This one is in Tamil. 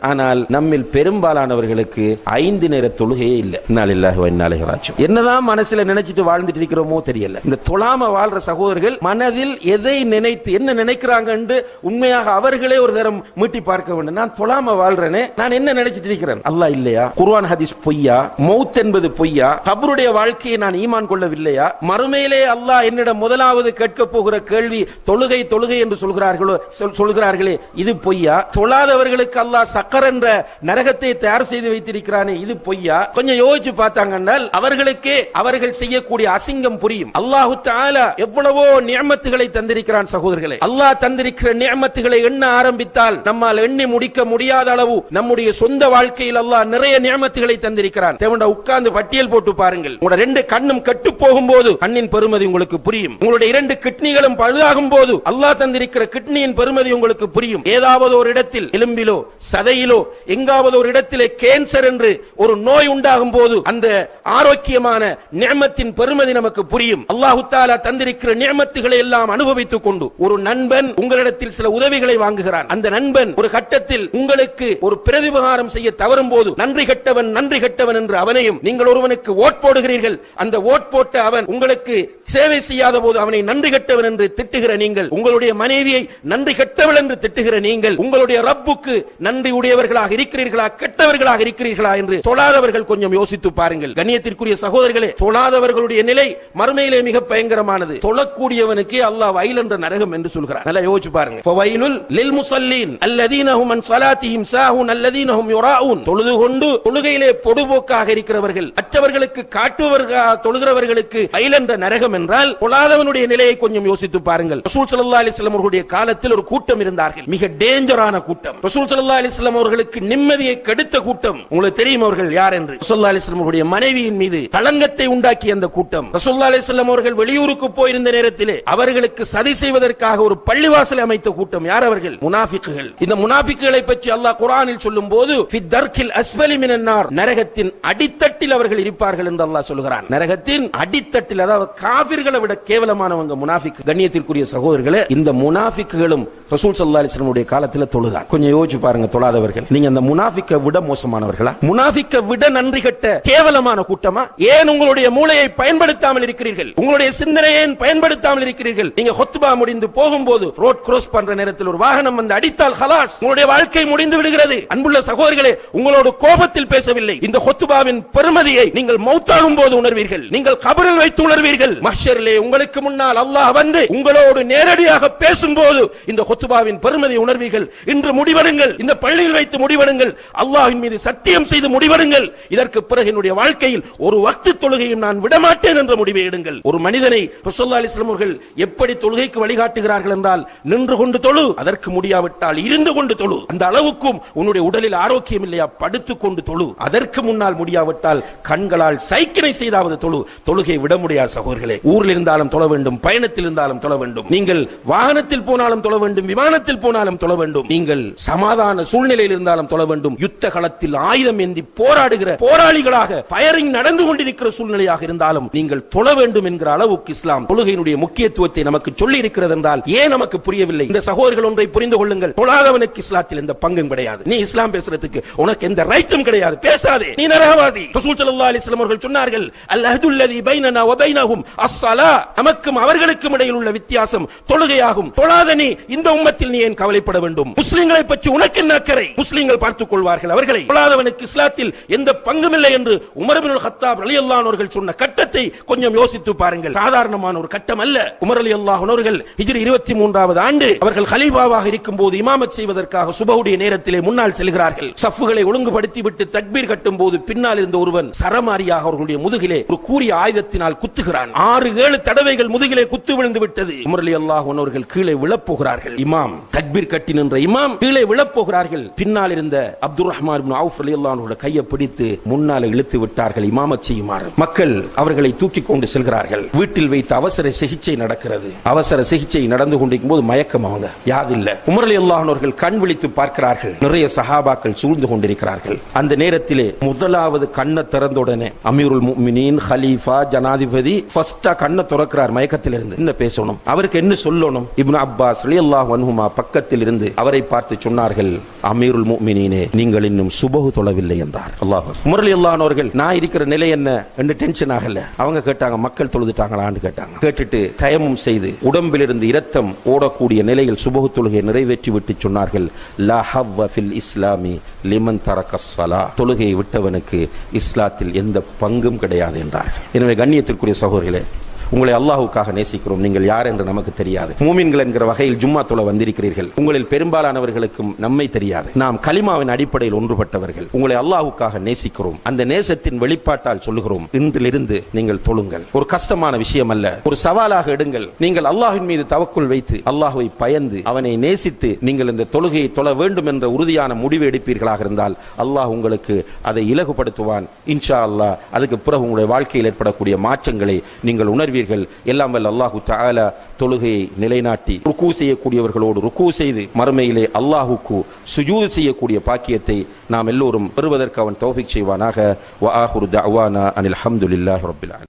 ஆனால் நம்மில் பெரும்பாலானவர்களுக்கு 5 நேர தொழுகையே இல்லை. என்னதான் மனசுல நினைச்சிட்டு வாழ்ந்துட்டு இருக்கிறோமோ தெரியல. இந்த தொழாம வாழ்ற சகோதரர்கள் மனதில் எதை நினைத்து என்ன நினைக்கிறாங்க என்று உண்மையாக அவர்களே ஒரு தரம் மீட்டி பார்க்க வேண்டும். நான் தொழாம வாழ்றேனே, நான் என்ன நினைச்சிட்டு இருக்கிறேன்? அல்லாஹ் இல்லையா? குர்ஆன் ஹதீஸ் பொய்யா? மௌத் என்பது பொய்யா? கபருடைய வாழ்க்கையை நான் ஈமான் கொள்ளவில்லையா? மறுமையிலே அல்லாஹ் என்னிடம் முதலாவது கேட்க போகிற கேள்வி தொழுகை தொழுகை என்று சொல்கிறார்களே, இது பொய்யா? தொழாதவர்களுக்கு அல்லாஹ் சக்கர் என்ற நரகத்தை தயார் செய்து வைத்திருக்கிறானே, இது பொய்யா? கொஞ்சம் யோசிச்சு பார்த்தாங்கன்னா அவர்களுக்கே அவர்கள் செய்யக்கூடிய அசிங்கம் புரியும். அல்லாஹு தஆலா எவ்வளவோ நிஅமத்துகளை தந்திருக்கிறான் சகோதரர்களே. அல்லாஹ் தந்திருக்கிற நிஅமத்துகளை எண்ண ஆரம்பித்தால் நம்மால் எண்ணி முடிக்க முடியாத அளவு நம்முடைய சொந்த வாழ்க்கையில் அல்லாஹ் நிறைய நிஅமத்துகளை தந்திருக்கிறான். தேவண்டா உட்கார்ந்து பட்டியல் போட்டு பாருங்கள். உங்களுடைய 2 கண்ணும் கெட்டு போகும்போது கண்ணின் பெருமதி உங்களுக்கு புரியும். உங்களுடைய 2 கிட்னிகளும் பழுதாகும் போது அல்லாஹ் தந்திருக்கிற கிட்னியின் பெருமதி உங்களுக்கு புரியும். ஏதாவது ஒரு இடத்தில் எலும்பிலோ சதையிலோ எங்காவது ஒரு இடத்திலே கேன்சர் என்று ஒரு நோய் உண்டாகும் போது அந்த ஆரோக்கியமான நிஅமத்தின் பெருமதி நமக்கு புரியும். அல்லாஹ் தஆலா தந்திருக்கிற நிஅமத்துகளை எல்லாம் அனுபவித்துக் கொண்டு ஒரு நண்பன் உங்களிடத்தில் சில உதவிகளை வாங்குகிறான். அந்த நண்பன் ஒரு கட்டத்தில் உங்களுக்கு ஒரு பிரதிபகாரம் செய்ய தவறும் போது நன்றி கெட்டவன் நன்றி கெட்டவன் என்று அவனையும், நீங்கள் ஒருவனுக்கு ஓட் போடுகிறீர்கள், அந்த ஓட் போட்ட அவன் உங்களுக்கு சேவை செய்யாத போது அவனை நன்றி கெட்டவன் என்று திட்டுகிற நீங்கள், உங்களுடைய மனைவியை நன்றி கெட்டவள் என்று திட்டுகிற நீங்கள், உங்களுடைய ரப்புக்கு நன்றி உடையவர்களாக இருக்கிறீர்களா கெட்டவர்களாக இருக்கிறீர்களா என்று தொழாதவர்கள் கொஞ்சம் யோசித்து பாருங்கள். கண்ணியத்திற்குரிய சகோதரர்களே, தொழாதவர்களுடைய நிலை மறுமையிலே மிக பயங்கரமானது. தொழக்கூடியவனுக்கு அல்லாஹ் வயல் என்ற நரகம் என்று சொல்கிறார். நல்லா யோசிச்சு பாருங்க. ஃபவைலுல் லில் முஸல்லீன் அல்லதீன ஹும் அன் ஸலாத்திஹிம் சாஹூன் அல்லதீன ஹும் யுராஊன். தொழுது கொண்டு தொழுகையிலே பொடுபோக்காக இருக்கிறவர்கள், மற்றவர்களுக்கு காட்டுவவர்களாக தொழுகிறவர்களுக்கு வயல் என்ற நரகம் என்றால் தொழாதவனுடைய நிலையை கொஞ்சம் யோசித்து பாருங்கள். ரசூல் ஸல்லல்லாஹு அலைஹி வஸல்லம் அவர்களுடைய காலத்தில் ஒரு கூட்டம் இருந்தார்கள், மிக டேஞ்சரான கூட்டம். ரசூல் ஸல்லல்லாஹு அலைஹி வஸல்லம் அவர்களுக்கு நிம்மதியை கெடுத்த கூட்டம். உங்களுக்கு தெரியும் அவர்கள் யார் என்று? ரசூலுல்லாஹி அலைஹி வஸல்லம் அவருடைய மனைவியின் மீது களங்கத்தை உண்டாக்கிய அந்த கூட்டம். ரசூலுல்லாஹி அலைஹி வஸல்லம் அவர்கள் வெளியூருக்கு போயிருந்த நேரத்திலே அவர்களுக்கு சதி செய்வதற்காக ஒரு பள்ளிவாசலை அமைத்த கூட்டம். யார் அவர்கள்? முனாஃபிக்குகள். இந்த முனாஃபிக்குகளை பற்றி அல்லாஹ் குர்ஆனில் சொல்லும்போது ஃபி தர்கில் அஸ்ஃபலி மினன் நார், நரகத்தின் அடித்தட்டில் அவர்கள் இருப்பார்கள் என்று அல்லாஹ் சொல்கிறான். நரகத்தின் அடித்தட்டில், அதாவது காபிர்களை விட கேவலமானவங்க முனாஃபிக். கண்ணியத்திற்குரிய சகோதரர்களே, இந்த முனாஃபிக்குகளும் ரசூல் ஸல்லல்லாஹு அலைஹி வஸல்லம் உடைய காலத்தில் தொழுதார். கொஞ்சம் யோசிச்சு பாருங்க, தொழாதவர்கள் நீங்க அந்த முனாஃபிக்கை விட மோசமானவர்களா? முனாஃபிக்கை விட நன்றி கட்ட கேவலமான கூட்டமா? ஏன் உங்களுடைய மூளையை பயன்படுத்தாமல் இருக்கிறீர்கள்? உங்களுடைய சிந்தனையை பயன்படுத்தாமல் இருக்கிறீர்கள்? நீங்க ஹுத்பா முடிந்து போகும்போது ரோட் கிராஸ் பண்ற நேரத்தில் ஒரு வாகனம் வந்து அடித்தால் ஹலாஸ், உங்களுடைய வாழ்க்கை முடிந்து விடுகிறது. அன்புள்ள சகோதரர்களே, உங்களோட கோபத்தில் பேசவில்லை. இந்த ஹுத்பாவின் பெருமதியை நீங்கள் மௌத்தாகும் போது உணர்வீர்கள், நீங்கள் கபரில் வைத்து உணர்வீர்கள். மஹ்ஷரிலே உங்களுக்கு முன்னால் அல்லாஹ் வந்து உங்களோடு நேரடியாக பேசும்போது இந்த ஹுத்பாவின் பெருமதியை உணர்வீர்கள். இன்று முடிவெடுங்கள், இந்த பள்ளியில் வைத்து முடிவெடுங்கள், அல்லாஹ்வின் மீது சத்தியம் செய்து முடிவெடுங்கள். இதற்கு பிறகு என்னுடைய வாழ்க்கையில் ஒரு வக்து தொழுகையும் நான் விடமாட்டேன் என்ற முடிவை எடுங்கள். ஒரு மனிதனை ரசூலுல்லாஹி அலைஹி வஸல்லம் அவர்கள் எப்படி தொழுகைக்கு வழிகாட்டுகிறார்கள் என்றால், நின்று கொண்டு தொழு, அதற்கு முடியாவிட்டால் இருந்து கொண்டு தொழு. அந்த அளவுக்கும் உன்னுடைய உடலில் ஆரோக்கியம் இல்லையா, படுத்துக் கொண்டு தொழு. அதற்கு முன்னால் முடியாவிட்டால் கண்களால் சைக்கினை செய்தாவது தொழு. தொழுகை விட முடியாது சகோதரர்களே. ஊரில் இருந்தாலும் தொழ வேண்டும், பயணத்தில் இருந்தாலும் தொழ வேண்டும், நீங்கள் வாகனத்தில் போனாலும் தொழ வேண்டும், விமானத்தில் போனாலும் தொழ வேண்டும், நீங்கள் சமாதான சூழ்நிலையில் இருந்தாலும் தொழ வேண்டும். யுத்த களத்தில் ஆயுதம் ஏந்தி போராடுகிற போராளிகளாக ஃபயரிங் நடந்து கொண்டிருக்கிற சூழ்நிலையாக இருந்தாலும் நீங்கள் தொழ வேண்டும் என்கிற அளவுக்கு இஸ்லாம் தொழுகையினுடைய முக்கியத்துவத்தை நமக்கு சொல்லி இருக்கிறது என்றால் ஏன் நமக்கு புரியவில்லை? இந்த சகோதரர்கள் ஒன்றை புரிந்து கொள்ளுங்கள், தொழாதவனுக்கு இஸ்லாத்தில் எந்த பங்கும் கிடையாது. நீ இஸ்லாம் பேசுறதுக்கு உனக்கு எந்த ரைட்டும் கிடையாது, பேசாதே, நீ நரகவாதி. ரசூல் ஸல்லல்லாஹு அலைஹி வஸல்லம் அவர்கள் சொன்னார்கள், அல் அஹ்துல்லதி பைனனா வ பைனஹும் அஸ்ஸலா, நமக்கும் அவர்களுக்கும் இடையில் உள்ள வித்தியாசம் தொழுகையாகும். தொழாத நீ இந்த உம்மத்தில் நீ ஏன் கவலைப்பட வேண்டும்? முஸ்லிம்களை பற்றி உனக்கு என்ன அக்கறை? முஸ்லிம்கள் பார்த்துக் கொள்வார்கள் அவர்களை. தொழாதவனுக்கு இஸ்லாத்தில் எந்த பங்கும் இல்லை என்று உமர் இப்னுல் கத்தாப் ரலியல்லாஹு அன்ஹு அவர்கள் சொன்ன கட்டத்தை கொஞ்சம் யோசித்து பாருங்கள். சாதாரணமான ஒரு கட்டம் அல்ல. உமர் ரலியல்லாஹு அன்ஹு அவர்கள் ஹிஜ்ரி 23வது ஆண்டு அவர்கள் கலீஃபாவாக இருக்கும்போது இமாமத் செய்வதற்காக சுபஹுடைய நேரத்திலே முன்னால் செல்கிறார்கள். சஃப்புகளை ஒழுங்குபடுத்தி விட்டு தக்பீர் கட்டும் போது பின்னால் இருந்த ஒருவன் சரமாரியாக அவர்களுடைய முதுகிலே ஒரு கூரிய ஆயுதத்தினால் குத்துகிறான். 6-7 தடவைகள் முதுகிலே குத்து விழுந்து விட்டது. உமர் ரலியல்லாஹு அன்ஹு அவர்கள் கீழே விழப்போகிறார்கள். இமாம் தக்பீர் கட்டி நின்ற இமாம் கீழே விழப்போகிறார்கள். பின்னால் இருந்த அப்துர் ரஹ்மான் இப்னு அவுஃப் ரலியல்லாஹு அன்ஹு கையை பிடித்து முன்னால இழுத்து விட்டார்கள் இமாமத் செய்யுமாறு. மக்கள் அவர்களை தூக்கி கொண்டு செல்கிறார்கள். வீட்டில் வைத்து அவசர சிகிச்சை நடக்கிறது. அவசர சிகிச்சை நடந்து கொண்டிருக்கும் போது மயக்கம், அவங்க யாதில்லை. உமர் ரலியல்லாஹு அன்ஹு அவர்கள் கண் விழித்து பார்க்கிறார்கள். நிறைய சஹாபாக்கள் சூழ்ந்து கொண்டிருக்கிறார்கள். அந்த நேரத்திலே முதலாவது கண்ணை திறந்த உடனே அமீருல் முஃமினீன், ஹலீஃபா, ஜனாதிபதி ஃபர்ஸ்டா கண்ணை திறக்கிறார் மயக்கத்தில் இருந்து. என்ன பேசணும், அவருக்கு என்ன சொல்லணும்? இப்னு அப்பாஸ் ரலியல்லாஹு அன்ஹுமா பக்கத்தில் இருந்து அவரை பார்த்து சொன்னார்கள், அமீர் அமீருல் முஃமினீனே, நீங்கள் இன்னும் சுபஹு தொழவில்லை என்றார். அல்லாஹ் உமர் ரலியல்லாஹு அன்ஹு அவர்கள் நான் இருக்கிற நிலை என்ன என்று டென்ஷன் ஆகல. அவங்க கேட்டாங்க, மக்கள் தொழுதுட்டாங்களான்னு கேட்டாங்க. கேட்டுட்டு தயமும் செய்து உடம்பிலிருந்து இரத்தம் ஓடக்கூடிய நிலையில் சுபஹு தொழுகை நிறைவேற்றி விட்டு சொன்னார்கள், லா ஹவ்வ ஃபில் இஸ்லாமி லிமன் தரக்க ஸலா, தொழுகையை விட்டவனுக்கு இஸ்லாத்தில் எந்த பங்கும் கிடையாது என்றார். எனவே கண்ணியத்திற்குரிய சகோதரர்களே, உங்களை அல்லாஹ்வுக்காக நேசிக்கிறோம். நீங்கள் யார் என்று நமக்கு தெரியாது. மூமின்கள் என்கிற வகையில் ஜும்மா தொழ வந்திருக்கிறீர்கள். உங்களில் பெரும்பாலானவர்களுக்கும் நம்மை தெரியாது. நாம் கலிமாவின் அடிப்படையில் ஒன்றுபட்டவர்கள். உங்களை அல்லாஹ்வுக்காக நேசிக்கிறோம். அந்த நேசத்தின் வெளிப்பாட்டால் சொல்லுகிறோம், இன்றிலிருந்து நீங்கள் தொழுங்கள். ஒரு கஷ்டமான விஷயம் அல்ல, ஒரு சவாலாக எடுங்கள். நீங்கள் அல்லாஹ்வின் மீது தவக்குல் வைத்து அல்லாஹ்வை பயந்து அவனை நேசித்து நீங்கள் இந்த தொழுகையை தொழ வேண்டும் என்ற உறுதியான முடிவு எடுப்பீர்களாக இருந்தால் அல்லாஹ் உங்களுக்கு அதை இலகுபடுத்துவான் இன்ஷா அல்லாஹ். அதுக்கு பிறகு உங்களுடைய வாழ்க்கையில் ஏற்படக்கூடிய மாற்றங்களை நீங்கள் உணர்வீர்கள். எல்லாம் வல்ல அல்லாஹு தஆலா தொழுகையை நிலைநாட்டி ருக்கு செய்யக்கூடியவர்களோடு ருக்கு செய்து மறுமையிலே அல்லாஹுக்கு சுஜூத் செய்யக்கூடிய பாக்கியத்தை நாம் எல்லோரும் பெறுவதற்கு அவன் தௌஃபீக் செய்வானாக. வ ஆஹிரு தஅவானா அனில் ஹம்துலில்லாஹி ரப்பில் ஆலமீன்.